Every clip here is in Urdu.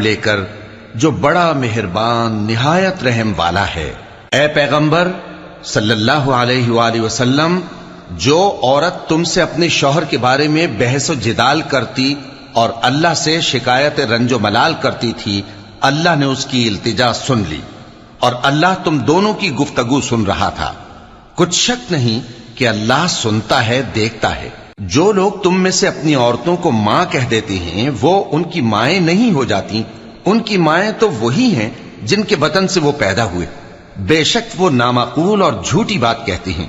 لے کر جو بڑا مہربان نہایت رحم والا ہے۔ اے پیغمبر صلی اللہ علیہ وآلہ وسلم، جو عورت تم سے اپنے شوہر کے بارے میں بحث و جدال کرتی اور اللہ سے شکایت رنج و ملال کرتی تھی، اللہ نے اس کی التجا سن لی اور اللہ تم دونوں کی گفتگو سن رہا تھا۔ کچھ شک نہیں کہ اللہ سنتا ہے، دیکھتا ہے۔ جو لوگ تم میں سے اپنی عورتوں کو ماں کہہ دیتے ہیں وہ ان کی مائیں نہیں ہو جاتی، ان کی مائیں تو وہی ہیں جن کے بطن سے وہ پیدا ہوئے۔ بے شک وہ نامعقول اور جھوٹی بات کہتی ہیں،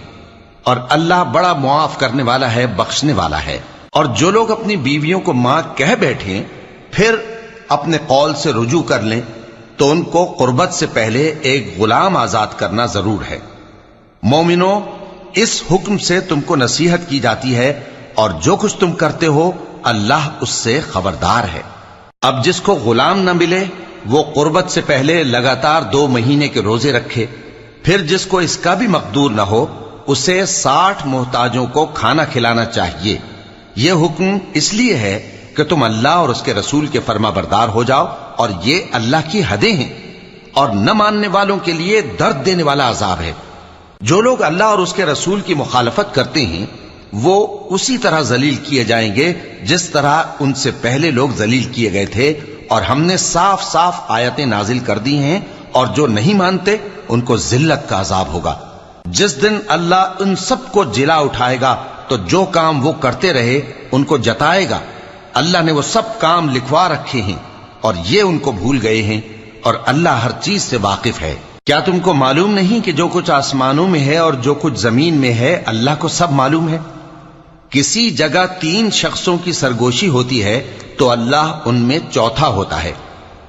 اور اللہ بڑا معاف کرنے والا ہے، بخشنے والا ہے۔ اور جو لوگ اپنی بیویوں کو ماں کہہ بیٹھیں پھر اپنے قول سے رجوع کر لیں تو ان کو قربت سے پہلے ایک غلام آزاد کرنا ضرور ہے۔ مومنو، اس حکم سے تم کو نصیحت کی جاتی ہے اور جو کچھ تم کرتے ہو اللہ اس سے خبردار ہے۔ اب جس کو غلام نہ ملے وہ قربت سے پہلے لگاتار 2 مہینے کے روزے رکھے، پھر جس کو اس کا بھی مقدور نہ ہو اسے 60 محتاجوں کو کھانا کھلانا چاہیے۔ یہ حکم اس لیے ہے کہ تم اللہ اور اس کے رسول کے فرما بردار ہو جاؤ، اور یہ اللہ کی حدیں ہیں، اور نہ ماننے والوں کے لیے درد دینے والا عذاب ہے۔ جو لوگ اللہ اور اس کے رسول کی مخالفت کرتے ہیں وہ اسی طرح ذلیل کیے جائیں گے جس طرح ان سے پہلے لوگ ذلیل کیے گئے تھے، اور ہم نے صاف صاف آیتیں نازل کر دی ہیں، اور جو نہیں مانتے ان کو ذلت کا عذاب ہوگا۔ جس دن اللہ ان سب کو جلا اٹھائے گا تو جو کام وہ کرتے رہے ان کو جتائے گا۔ اللہ نے وہ سب کام لکھوا رکھے ہیں اور یہ ان کو بھول گئے ہیں، اور اللہ ہر چیز سے واقف ہے۔ کیا تم کو معلوم نہیں کہ جو کچھ آسمانوں میں ہے اور جو کچھ زمین میں ہے اللہ کو سب معلوم ہے؟ کسی جگہ 3 شخصوں کی سرگوشی ہوتی ہے تو اللہ ان میں چوتھا ہوتا ہے،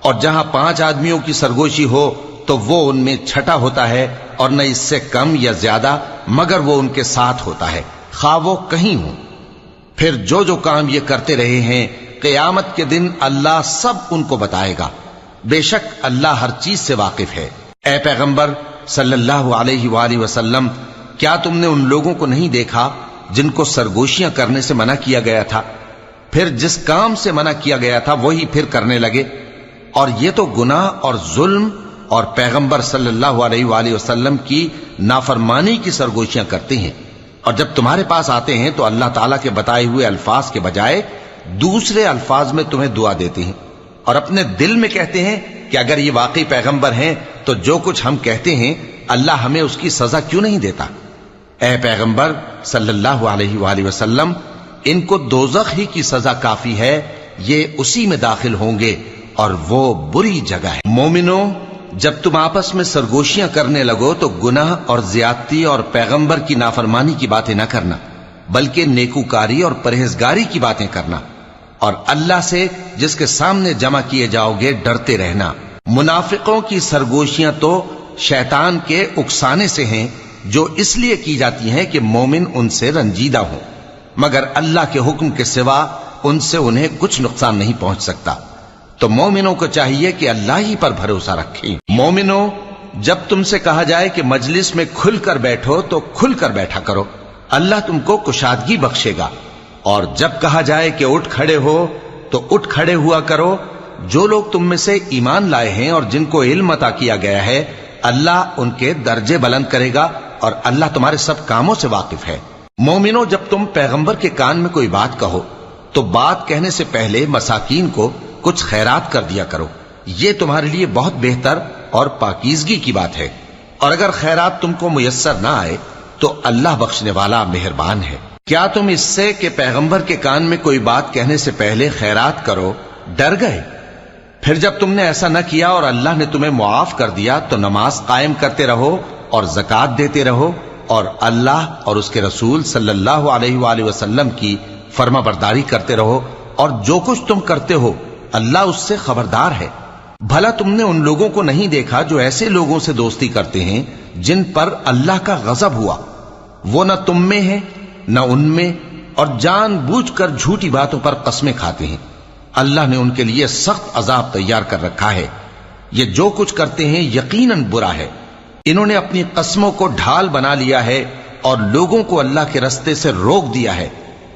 اور جہاں 5 آدمیوں کی سرگوشی ہو تو وہ ان میں چھٹا ہوتا ہے، اور نہ اس سے کم یا زیادہ مگر وہ ان کے ساتھ ہوتا ہے، خواہ وہ کہیں ہوں۔ پھر جو جو کام یہ کرتے رہے ہیں قیامت کے دن اللہ سب ان کو بتائے گا۔ بے شک اللہ ہر چیز سے واقف ہے۔ اے پیغمبر صلی اللہ علیہ وآلہ وسلم، کیا تم نے ان لوگوں کو نہیں دیکھا جن کو سرگوشیاں کرنے سے منع کیا گیا تھا، پھر جس کام سے منع کیا گیا تھا وہی پھر کرنے لگے؟ اور یہ تو گناہ اور ظلم اور پیغمبر صلی اللہ علیہ وآلہ وسلم کی نافرمانی کی سرگوشیاں کرتے ہیں، اور جب تمہارے پاس آتے ہیں تو اللہ تعالیٰ کے بتائے ہوئے الفاظ کے بجائے دوسرے الفاظ میں تمہیں دعا دیتے ہیں، اور اپنے دل میں کہتے ہیں کہ اگر یہ واقعی پیغمبر ہیں تو جو کچھ ہم کہتے ہیں اللہ ہمیں اس کی سزا کیوں نہیں دیتا؟ اے پیغمبر صلی اللہ علیہ وآلہ وسلم، ان کو دوزخ ہی کی سزا کافی ہے، یہ اسی میں داخل ہوں گے اور وہ بری جگہ ہے۔ مومنو، جب تم آپس میں سرگوشیاں کرنے لگو تو گناہ اور زیادتی اور پیغمبر کی نافرمانی کی باتیں نہ کرنا، بلکہ نیکوکاری اور پرہیزگاری کی باتیں کرنا، اور اللہ سے جس کے سامنے جمع کیے جاؤ گے ڈرتے رہنا۔ منافقوں کی سرگوشیاں تو شیطان کے اکسانے سے ہیں، جو اس لیے کی جاتی ہیں کہ مومن ان سے رنجیدہ ہوں، مگر اللہ کے حکم کے سوا ان سے انہیں کچھ نقصان نہیں پہنچ سکتا۔ تو مومنوں کو چاہیے کہ اللہ ہی پر بھروسہ رکھیں۔ مومنوں، جب تم سے کہا جائے کہ مجلس میں کھل کر بیٹھو تو کھل کر بیٹھا کرو، اللہ تم کو کشادگی بخشے گا، اور جب کہا جائے کہ اٹھ کھڑے ہو تو اٹھ کھڑے ہوا کرو۔ جو لوگ تم میں سے ایمان لائے ہیں اور جن کو علم عطا کیا گیا ہے اللہ ان کے درجے بلند کرے گا، اور اللہ تمہارے سب کاموں سے واقف ہے۔ مومنوں، جب تم پیغمبر کے کان میں کوئی بات کہو تو بات کہنے سے پہلے مساکین کو کچھ خیرات کر دیا کرو، یہ تمہارے لیے بہت بہتر اور پاکیزگی کی بات ہے، اور اگر خیرات تم کو میسر نہ آئے تو اللہ بخشنے والا مہربان ہے۔ کیا تم اس سے کہ پیغمبر کے کان میں کوئی بات کہنے سے پہلے خیرات کرو ڈر گئے؟ پھر جب تم نے ایسا نہ کیا اور اللہ نے تمہیں معاف کر دیا تو نماز قائم کرتے رہو اور زکوٰۃ دیتے رہو، اور اللہ اور اس کے رسول صلی اللہ علیہ وآلہ وسلم کی فرما برداری کرتے رہو، اور جو کچھ تم کرتے ہو اللہ اس سے خبردار ہے۔ بھلا تم نے ان لوگوں کو نہیں دیکھا جو ایسے لوگوں سے دوستی کرتے ہیں جن پر اللہ کا غضب ہوا؟ وہ نہ تم میں ہے نہ ان میں، اور جان بوجھ کر جھوٹی باتوں پر قسمیں کھاتے ہیں۔ اللہ نے ان کے لیے سخت عذاب تیار کر رکھا ہے۔ یہ جو کچھ کرتے ہیں یقیناً برا ہے۔ انہوں نے اپنی قسموں کو ڈھال بنا لیا ہے اور لوگوں کو اللہ کے رستے سے روک دیا ہے،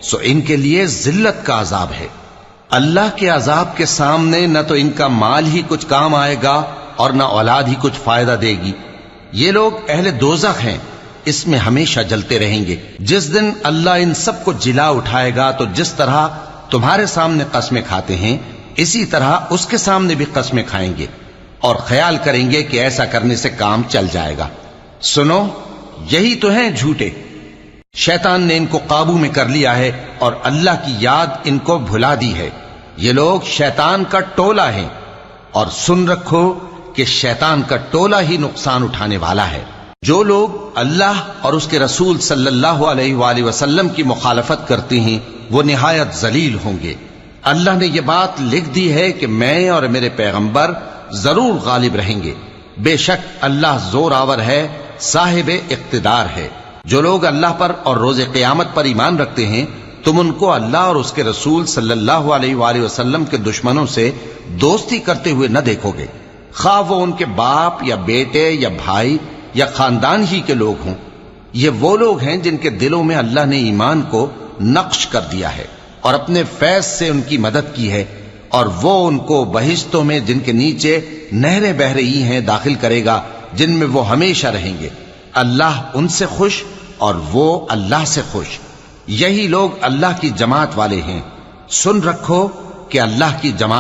سو ان کے لیے ذلت کا عذاب ہے۔ اللہ کے عذاب کے سامنے نہ تو ان کا مال ہی کچھ کام آئے گا اور نہ اولاد ہی کچھ فائدہ دے گی۔ یہ لوگ اہل دوزخ ہیں، اس میں ہمیشہ جلتے رہیں گے۔ جس دن اللہ ان سب کو جلا اٹھائے گا تو جس طرح تمہارے سامنے قسمیں کھاتے ہیں اسی طرح اس کے سامنے بھی قسمیں کھائیں گے اور خیال کریں گے کہ ایسا کرنے سے کام چل جائے گا۔ سنو، یہی تو ہیں جھوٹے۔ شیطان نے ان کو قابو میں کر لیا ہے اور اللہ کی یاد ان کو بھلا دی ہے۔ یہ لوگ شیطان کا ٹولہ ہیں، اور سن رکھو کہ شیطان کا ٹولہ ہی نقصان اٹھانے والا ہے۔ جو لوگ اللہ اور اس کے رسول صلی اللہ علیہ وآلہ وسلم کی مخالفت کرتے ہیں وہ نہایت ذلیل ہوں گے۔ اللہ نے یہ بات لکھ دی ہے کہ میں اور میرے پیغمبر ضرور غالب رہیں گے۔ بے شک اللہ زور آور ہے، صاحب اقتدار ہے۔ جو لوگ اللہ پر اور روز قیامت پر ایمان رکھتے ہیں تم ان کو اللہ اور اس کے رسول صلی اللہ علیہ وآلہ وسلم کے دشمنوں سے دوستی کرتے ہوئے نہ دیکھو گے، خواہ وہ ان کے باپ یا بیٹے یا بھائی یا خاندان ہی کے لوگ ہوں۔ یہ وہ لوگ ہیں جن کے دلوں میں اللہ نے ایمان کو نقش کر دیا ہے اور اپنے فیض سے ان کی مدد کی ہے، اور وہ ان کو بہشتوں میں جن کے نیچے نہریں بہ رہی ہیں داخل کرے گا، جن میں وہ ہمیشہ رہیں گے۔ اللہ ان سے خوش اور وہ اللہ سے خوش۔ یہی لوگ اللہ کی جماعت والے ہیں۔ سن رکھو کہ اللہ کی جماعت